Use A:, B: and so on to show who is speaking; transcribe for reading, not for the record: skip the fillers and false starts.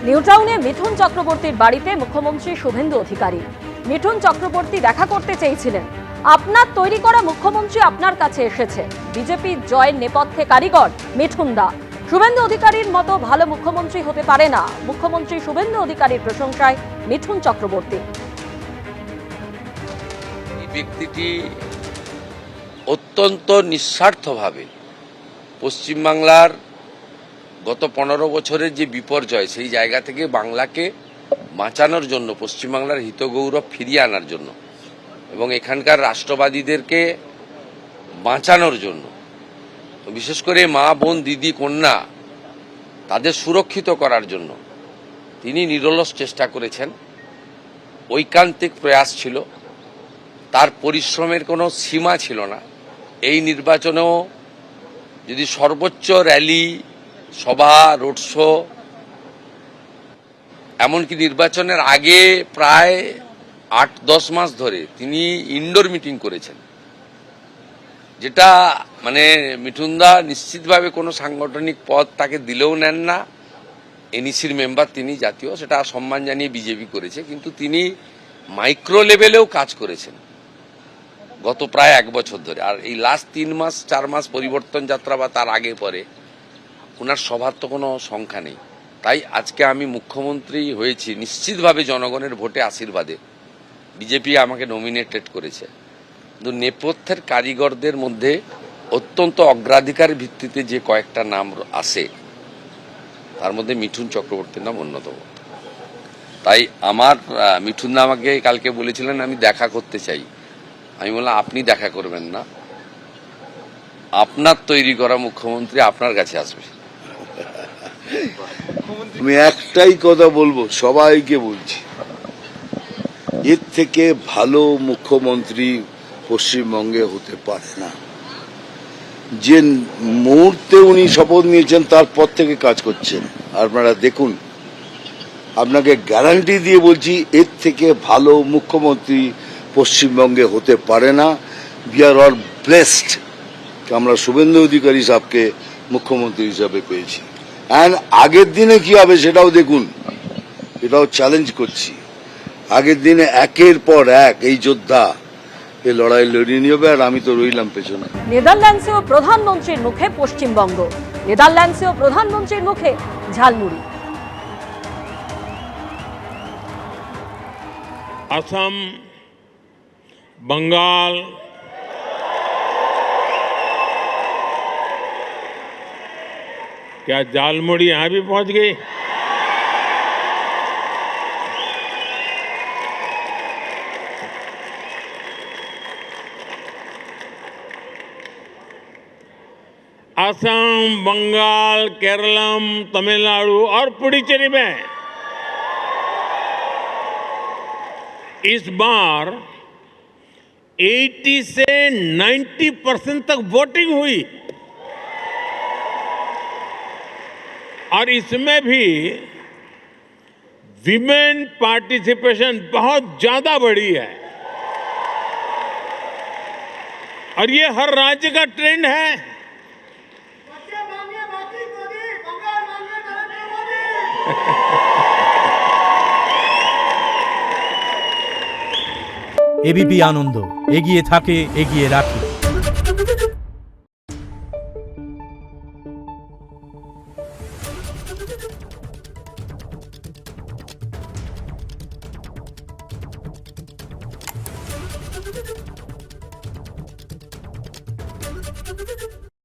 A: নিউটাউনে মিঠুন চক্রবর্তীর বাড়িতে মুখ্যমন্ত্রী শুভেন্দু অধিকারী। মিঠুন চক্রবর্তী দেখা করতে চেয়েছিলেন। আপনার তৈরি করা মুখ্যমন্ত্রী আপনার কাছে এসেছে। বিজেপি জয়ের নেপথ্যে কারিগর মিঠুন দা। শুভেন্দু অধিকারীর মতো ভালো মুখ্যমন্ত্রী হতে পারে না। মুখ্যমন্ত্রী শুভেন্দু অধিকারীর প্রশংসায় মিঠুন চক্রবর্তী।
B: এই ব্যক্তিটি অত্যন্ত নিঃস্বার্থভাবে পশ্চিমবাংলার গত 15 বছরের যে বিপর্যয়, সেই জায়গা থেকে বাংলাকে বাঁচানোর জন্য, পশ্চিমবাংলার হিতগৌরব ফিরিয়ে আনার জন্য এবং এখানকার রাষ্ট্রবাদীদেরকে বাঁচানোর জন্য, বিশেষ করে মা, বোন, দিদি, কন্যা তাদের সুরক্ষিত করার জন্য তিনি নিরলস চেষ্টা করেছেন। ঐকান্তিক প্রয়াস ছিল, তার পরিশ্রমের কোনো সীমা ছিল না। এই নির্বাচনেও যদি সর্বোচ্চ র্যালি, সভা, রোড শো, এমনকি নির্বাচনের আগে প্রায় 8-10 মাস ধরে তিনি ইনডোর মিটিং করেছেন, যেটা মানে মিঠুনদা নিশ্চিতভাবে কোনো সাংগঠনিক পদ তাকে দিলেও নেন না। এনইসির মেম্বার তিনি, জাতীয়, সেটা সম্মান জানিয়ে বিজেপি করেছে, কিন্তু তিনি মাইক্রো লেভেলেও কাজ করেছেন গত প্রায় 1 বছর ধরে। আর এই লাস্ট 3-4 মাস পরিবর্তন যাত্রা বা তার আগে পরে ওনার সভার তো কোনো সংখ্যা নেই। তাই আজকে আমি মুখ্যমন্ত্রী হয়েছি নিশ্চিতভাবে জনগণের ভোটে, আশীর্বাদে। বিজেপি আমাকে নমিনেটেড করেছে, কিন্তু নেপথ্যের কারিগরদের মধ্যে অত্যন্ত অগ্রাধিকার ভিত্তিতে যে কয়েকটা নাম আসে, তার মধ্যে মিঠুন চক্রবর্তীর নাম অন্যতম। তাই আমার মিঠুনদা আমাকে কালকে বলেছিলেন আমি দেখা করতে চাই। আমি বললাম আপনি দেখা করবেন না, আপনার তৈরি করা মুখ্যমন্ত্রী আপনার কাছে আসবে।
C: আমি একটাই কথা বলবো, সবাইকে বলছি, এর থেকে ভালো মুখ্যমন্ত্রী পশ্চিমবঙ্গে হতে পারে না। যে মুহূর্তে উনি শপথ নিয়েছেন তারপর থেকে কাজ করছেন, আপনারা দেখুন। আপনাকে গ্যারান্টি দিয়ে বলছি, এর থেকে ভালো মুখ্যমন্ত্রী পশ্চিমবঙ্গে হতে পারে না। উই আর অল ব্লেসড, আমরা শুভেন্দু অধিকারী সাহেবকে মুখ্যমন্ত্রী হিসাবে পেয়েছি। অ্যান্ড আগের দিনে কি হবে সেটাও দেখুন, এটাও চ্যালেঞ্জ করছি। আগের দিনে একের পর এক এই যোদ্ধা এই লড়াই লড়িয়ে নিয়ে, আর আমি তো রইলাম পেছনে।
A: নেদারল্যান্ডসেও প্রধানমন্ত্রীর মুখে পশ্চিমবঙ্গ। নেদারল্যান্ডসেও প্রধানমন্ত্রীর মুখে ঝালমুড়ি।
D: असम, बंगाल, क्या झालमुड़ी यहां भी पहुंच गई? असम, बंगाल, केरलम, तमिलनाडु और पुडुचेरी में इस बार 80 से 90% तक वोटिंग हुई और इसमें भी विमेन पार्टिसिपेशन बहुत ज्यादा बढ़ी है और ये हर राज्य का ट्रेंड है।
E: এবিপি আনন্দ, এগিয়ে থাকে, এগিয়ে রাখে।